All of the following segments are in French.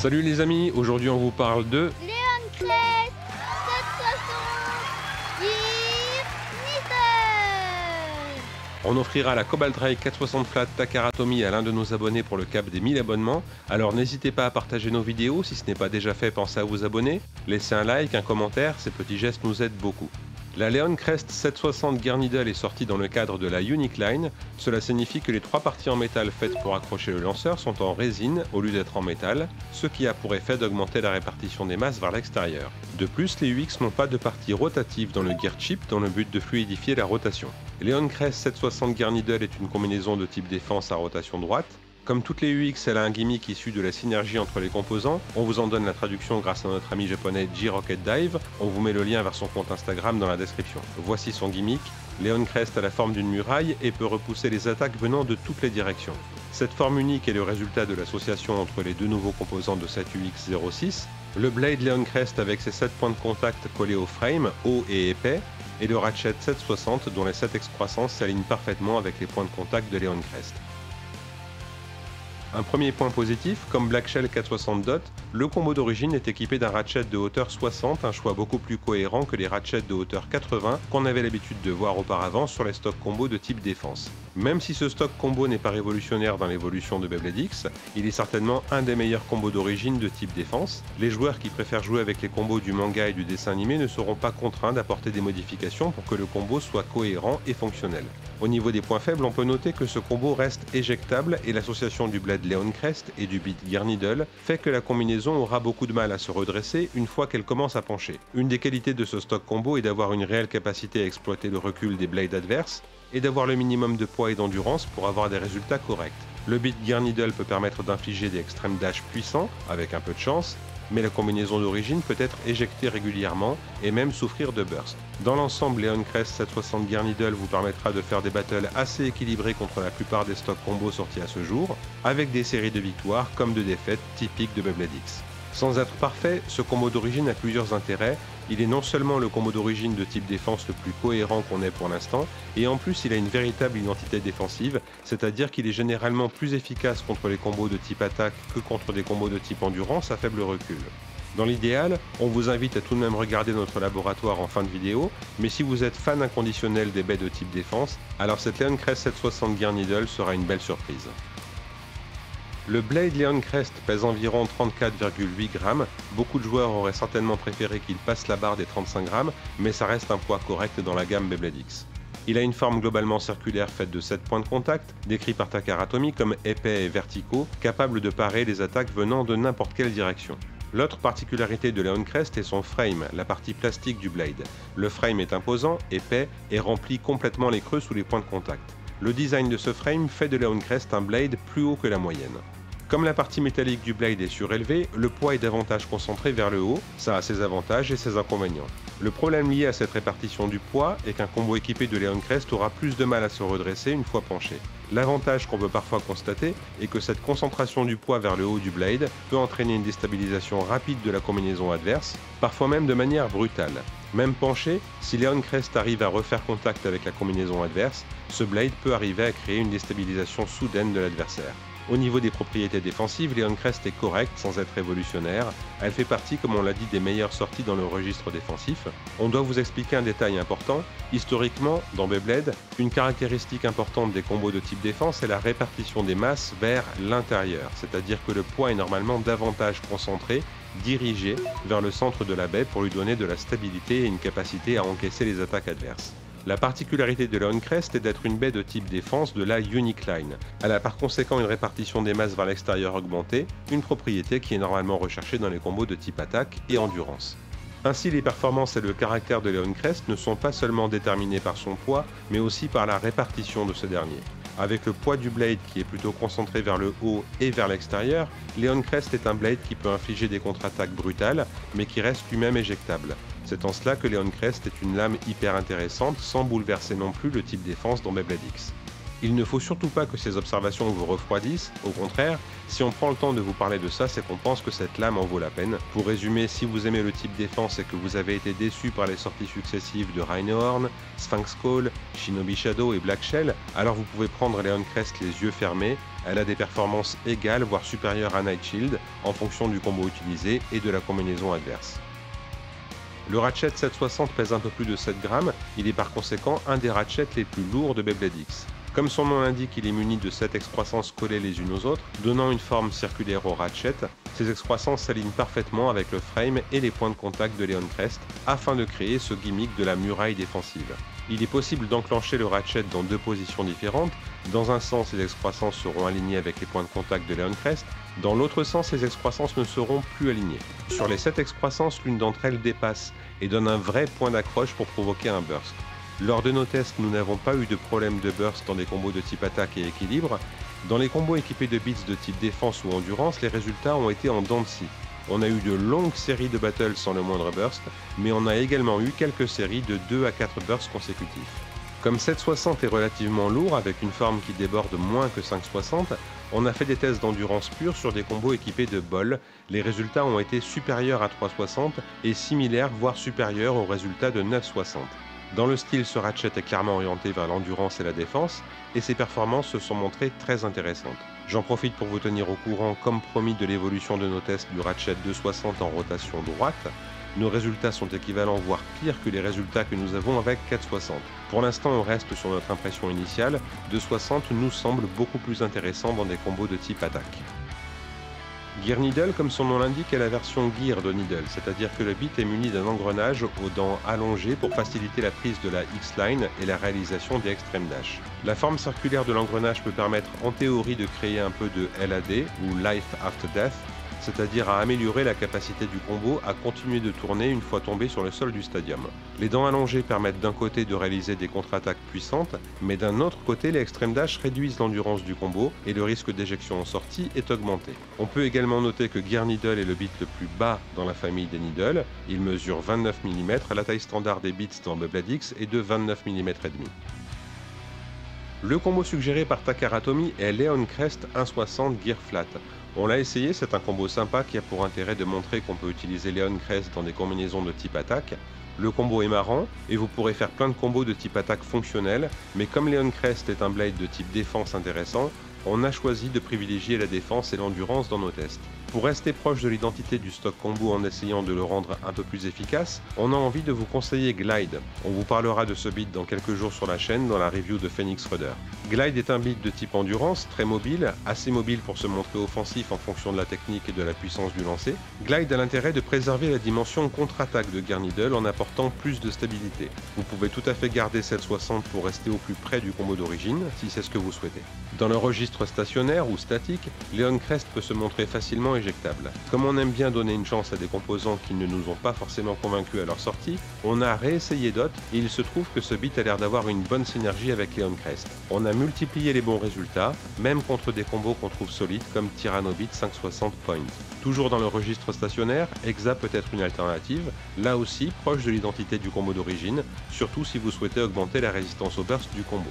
Salut les amis, aujourd'hui on vous parle de Leon Crest 760 Gear Nittel. On offrira la Cobalt Ray 460 Flat Takara Tomy à l'un de nos abonnés pour le cap des 1000 abonnements. Alors n'hésitez pas à partager nos vidéos, si ce n'est pas déjà fait, pensez à vous abonner. Laissez un like, un commentaire, ces petits gestes nous aident beaucoup. La Leon Crest 760 Gear Needle est sortie dans le cadre de la Unique Line. Cela signifie que les trois parties en métal faites pour accrocher le lanceur sont en résine au lieu d'être en métal, ce qui a pour effet d'augmenter la répartition des masses vers l'extérieur. De plus, les UX n'ont pas de partie rotative dans le Gear Chip dans le but de fluidifier la rotation. Leon Crest 760 Gear Needle est une combinaison de type défense à rotation droite. Comme toutes les UX, elle a un gimmick issu de la synergie entre les composants. On vous en donne la traduction grâce à notre ami japonais J-Rocket Dive. On vous met le lien vers son compte Instagram dans la description. Voici son gimmick. Leon Crest a la forme d'une muraille et peut repousser les attaques venant de toutes les directions. Cette forme unique est le résultat de l'association entre les deux nouveaux composants de cette UX06. Le Blade Leon Crest avec ses 7 points de contact collés au frame, haut et épais, et le Ratchet 760 dont les 7 excroissances s'alignent parfaitement avec les points de contact de Leon Crest. Un premier point positif, comme Black Shell 460 Dot, le combo d'origine est équipé d'un ratchet de hauteur 60, un choix beaucoup plus cohérent que les ratchets de hauteur 80 qu'on avait l'habitude de voir auparavant sur les stocks combo de type défense. Même si ce stock combo n'est pas révolutionnaire dans l'évolution de Beyblade X, il est certainement un des meilleurs combos d'origine de type défense. Les joueurs qui préfèrent jouer avec les combos du manga et du dessin animé ne seront pas contraints d'apporter des modifications pour que le combo soit cohérent et fonctionnel. Au niveau des points faibles, on peut noter que ce combo reste éjectable et l'association du Blade Leon Crest et du Beat Gear Needle fait que la combinaison aura beaucoup de mal à se redresser une fois qu'elle commence à pencher. Une des qualités de ce stock combo est d'avoir une réelle capacité à exploiter le recul des blades adverses et d'avoir le minimum de poids et d'endurance pour avoir des résultats corrects. Le Beat Gear Needle peut permettre d'infliger des extreme dash puissants avec un peu de chance, mais la combinaison d'origine peut être éjectée régulièrement et même souffrir de burst. Dans l'ensemble, Leon Crest 760 Gear Needle vous permettra de faire des battles assez équilibrés contre la plupart des stocks combos sortis à ce jour, avec des séries de victoires comme de défaites typiques de Beyblade X. Sans être parfait, ce combo d'origine a plusieurs intérêts. Il est non seulement le combo d'origine de type défense le plus cohérent qu'on ait pour l'instant, et en plus il a une véritable identité défensive, c'est-à-dire qu'il est généralement plus efficace contre les combos de type attaque que contre des combos de type endurance à faible recul. Dans l'idéal, on vous invite à tout de même regarder notre laboratoire en fin de vidéo, mais si vous êtes fan inconditionnel des baies de type défense, alors cette Leon Crest 760 Gear Needle sera une belle surprise. Le Blade Leon Crest pèse environ 34,8 grammes. Beaucoup de joueurs auraient certainement préféré qu'il passe la barre des 35 grammes, mais ça reste un poids correct dans la gamme Beyblade X. Il a une forme globalement circulaire faite de 7 points de contact, décrits par Takara Tomy comme épais et verticaux, capables de parer les attaques venant de n'importe quelle direction. L'autre particularité de Leon Crest est son frame, la partie plastique du blade. Le frame est imposant, épais et remplit complètement les creux sous les points de contact. Le design de ce frame fait de Leon Crest un blade plus haut que la moyenne. Comme la partie métallique du blade est surélevée, le poids est davantage concentré vers le haut, ça a ses avantages et ses inconvénients. Le problème lié à cette répartition du poids est qu'un combo équipé de Leon Crest aura plus de mal à se redresser une fois penché. L'avantage qu'on peut parfois constater est que cette concentration du poids vers le haut du blade peut entraîner une déstabilisation rapide de la combinaison adverse, parfois même de manière brutale. Même penché, si Leon Crest arrive à refaire contact avec la combinaison adverse, ce blade peut arriver à créer une déstabilisation soudaine de l'adversaire. Au niveau des propriétés défensives, Leon Crest est correcte sans être révolutionnaire. Elle fait partie, comme on l'a dit, des meilleures sorties dans le registre défensif. On doit vous expliquer un détail important. Historiquement, dans Beyblade, une caractéristique importante des combos de type défense est la répartition des masses vers l'intérieur. C'est-à-dire que le poids est normalement davantage concentré, dirigé vers le centre de la baie pour lui donner de la stabilité et une capacité à encaisser les attaques adverses. La particularité de Leon Crest est d'être une baie de type défense de la Unique Line. Elle a par conséquent une répartition des masses vers l'extérieur augmentée, une propriété qui est normalement recherchée dans les combos de type attaque et endurance. Ainsi, les performances et le caractère de Leon Crest ne sont pas seulement déterminés par son poids, mais aussi par la répartition de ce dernier. Avec le poids du blade qui est plutôt concentré vers le haut et vers l'extérieur, Leon Crest est un blade qui peut infliger des contre-attaques brutales, mais qui reste lui-même éjectable. C'est en cela que Leon Crest est une lame hyper intéressante sans bouleverser non plus le type défense dans Beyblade X. Il ne faut surtout pas que ces observations vous refroidissent, au contraire, si on prend le temps de vous parler de ça, c'est qu'on pense que cette lame en vaut la peine. Pour résumer, si vous aimez le type défense et que vous avez été déçu par les sorties successives de Rhinehorn, Sphinx Call, Shinobi Shadow et Black Shell, alors vous pouvez prendre Leon Crest les yeux fermés. Elle a des performances égales voire supérieures à Night Shield en fonction du combo utilisé et de la combinaison adverse. Le Ratchet 760 pèse un peu plus de 7 grammes, il est par conséquent un des ratchets les plus lourds de Beyblade X. Comme son nom l'indique, il est muni de 7 excroissances collées les unes aux autres, donnant une forme circulaire au ratchet. Ces excroissances s'alignent parfaitement avec le frame et les points de contact de Leon Crest, afin de créer ce gimmick de la muraille défensive. Il est possible d'enclencher le ratchet dans deux positions différentes. Dans un sens, les excroissances seront alignées avec les points de contact de Leon Crest. Dans l'autre sens, les excroissances ne seront plus alignées. Sur les 7 excroissances, l'une d'entre elles dépasse et donne un vrai point d'accroche pour provoquer un burst. Lors de nos tests, nous n'avons pas eu de problème de burst dans des combos de type attaque et équilibre. Dans les combos équipés de bits de type défense ou endurance, les résultats ont été en dents de scie. On a eu de longues séries de battles sans le moindre burst, mais on a également eu quelques séries de 2 à 4 bursts consécutifs. Comme 760 est relativement lourd avec une forme qui déborde moins que 560, on a fait des tests d'endurance pure sur des combos équipés de bol. Les résultats ont été supérieurs à 360 et similaires voire supérieurs aux résultats de 960. Dans le style, ce ratchet est clairement orienté vers l'endurance et la défense, et ses performances se sont montrées très intéressantes. J'en profite pour vous tenir au courant, comme promis, de l'évolution de nos tests du ratchet 260 en rotation droite. Nos résultats sont équivalents, voire pires que les résultats que nous avons avec 460. Pour l'instant, on reste sur notre impression initiale, 260 nous semble beaucoup plus intéressant dans des combos de type attaque. Gear Needle, comme son nom l'indique, est la version Gear de Needle, c'est-à-dire que le bit est muni d'un engrenage aux dents allongées pour faciliter la prise de la X-Line et la réalisation des Extreme Dash. La forme circulaire de l'engrenage peut permettre en théorie de créer un peu de LAD, ou Life After Death, c'est-à-dire à améliorer la capacité du combo à continuer de tourner une fois tombé sur le sol du stadium. Les dents allongées permettent d'un côté de réaliser des contre-attaques puissantes, mais d'un autre côté les Extreme Dash réduisent l'endurance du combo et le risque d'éjection en sortie est augmenté. On peut également noter que Gear Needle est le bit le plus bas dans la famille des Needle, il mesure 29 mm, la taille standard des bits dans Beyblade X est de 29 mm et demi. Le combo suggéré par Takaratomi est Leon Crest 160 Gear Flat. On l'a essayé, c'est un combo sympa qui a pour intérêt de montrer qu'on peut utiliser Leon Crest dans des combinaisons de type attaque. Le combo est marrant et vous pourrez faire plein de combos de type attaque fonctionnel, mais comme Leon Crest est un blade de type défense intéressant, on a choisi de privilégier la défense et l'endurance dans nos tests. Pour rester proche de l'identité du stock combo en essayant de le rendre un peu plus efficace, on a envie de vous conseiller Glide. On vous parlera de ce beat dans quelques jours sur la chaîne dans la review de Phoenix Rudder. Glide est un beat de type endurance, très mobile, assez mobile pour se montrer offensif en fonction de la technique et de la puissance du lancer. Glide a l'intérêt de préserver la dimension contre-attaque de Gear Needle en apportant plus de stabilité. Vous pouvez tout à fait garder 760 pour rester au plus près du combo d'origine, si c'est ce que vous souhaitez. Dans le registre stationnaire ou statique, Leon Crest peut se montrer facilement éjectable. Comme on aime bien donner une chance à des composants qui ne nous ont pas forcément convaincus à leur sortie, on a réessayé DOT et il se trouve que ce bit a l'air d'avoir une bonne synergie avec Leon Crest. On a multiplié les bons résultats, même contre des combos qu'on trouve solides comme Tyrannobit 560 Point. Toujours dans le registre stationnaire, Exa peut être une alternative, là aussi proche de l'identité du combo d'origine, surtout si vous souhaitez augmenter la résistance au burst du combo.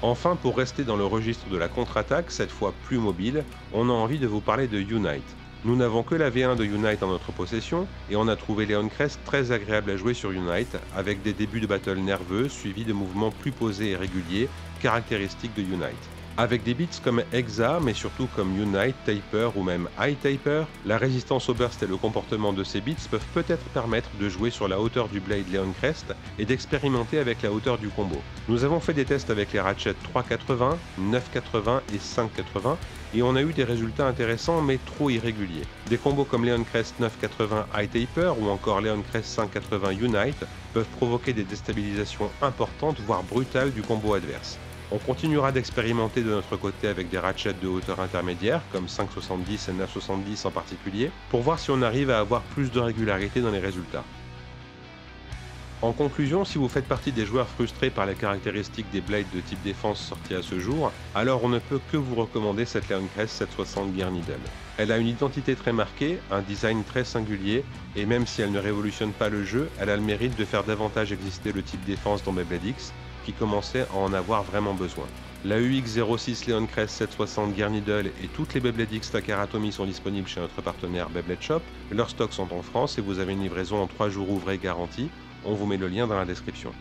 Enfin, pour rester dans le registre de la contre-attaque, cette fois plus mobile, on a envie de vous parler de Unite. Nous n'avons que la V1 de Unite en notre possession, et on a trouvé Leon Crest très agréable à jouer sur Unite, avec des débuts de battle nerveux suivis de mouvements plus posés et réguliers, caractéristiques de Unite. Avec des bits comme Exa, mais surtout comme Unite, Taper ou même High Taper, la résistance au burst et le comportement de ces bits peuvent peut-être permettre de jouer sur la hauteur du blade Leon Crest et d'expérimenter avec la hauteur du combo. Nous avons fait des tests avec les ratchets 380, 980 et 580 et on a eu des résultats intéressants mais trop irréguliers. Des combos comme Leon Crest 980 High Taper ou encore Leon Crest 580 Unite peuvent provoquer des déstabilisations importantes voire brutales du combo adverse. On continuera d'expérimenter de notre côté avec des ratchets de hauteur intermédiaire, comme 570 et 970 en particulier, pour voir si on arrive à avoir plus de régularité dans les résultats. En conclusion, si vous faites partie des joueurs frustrés par les caractéristiques des blades de type défense sortis à ce jour, alors on ne peut que vous recommander cette Leon Crest 760 Gear Needle. Elle a une identité très marquée, un design très singulier, et même si elle ne révolutionne pas le jeu, elle a le mérite de faire davantage exister le type défense dans Beyblade X. qui commençaient à en avoir vraiment besoin. La UX06 Leon Crest 760 Gear Needle et toutes les Beyblade X Takara Tomy sont disponibles chez notre partenaire Beyblade Shop. Leurs stocks sont en France et vous avez une livraison en 3 jours ouvrés garantie. On vous met le lien dans la description.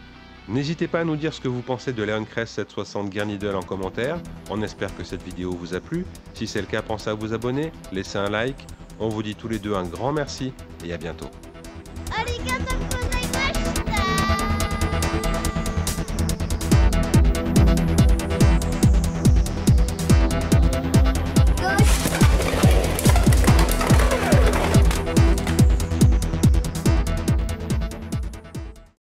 N'hésitez pas à nous dire ce que vous pensez de Leon Crest 760 Gear Needle en commentaire. On espère que cette vidéo vous a plu. Si c'est le cas, pensez à vous abonner, laissez un like. On vous dit tous les deux un grand merci et à bientôt. Arigato!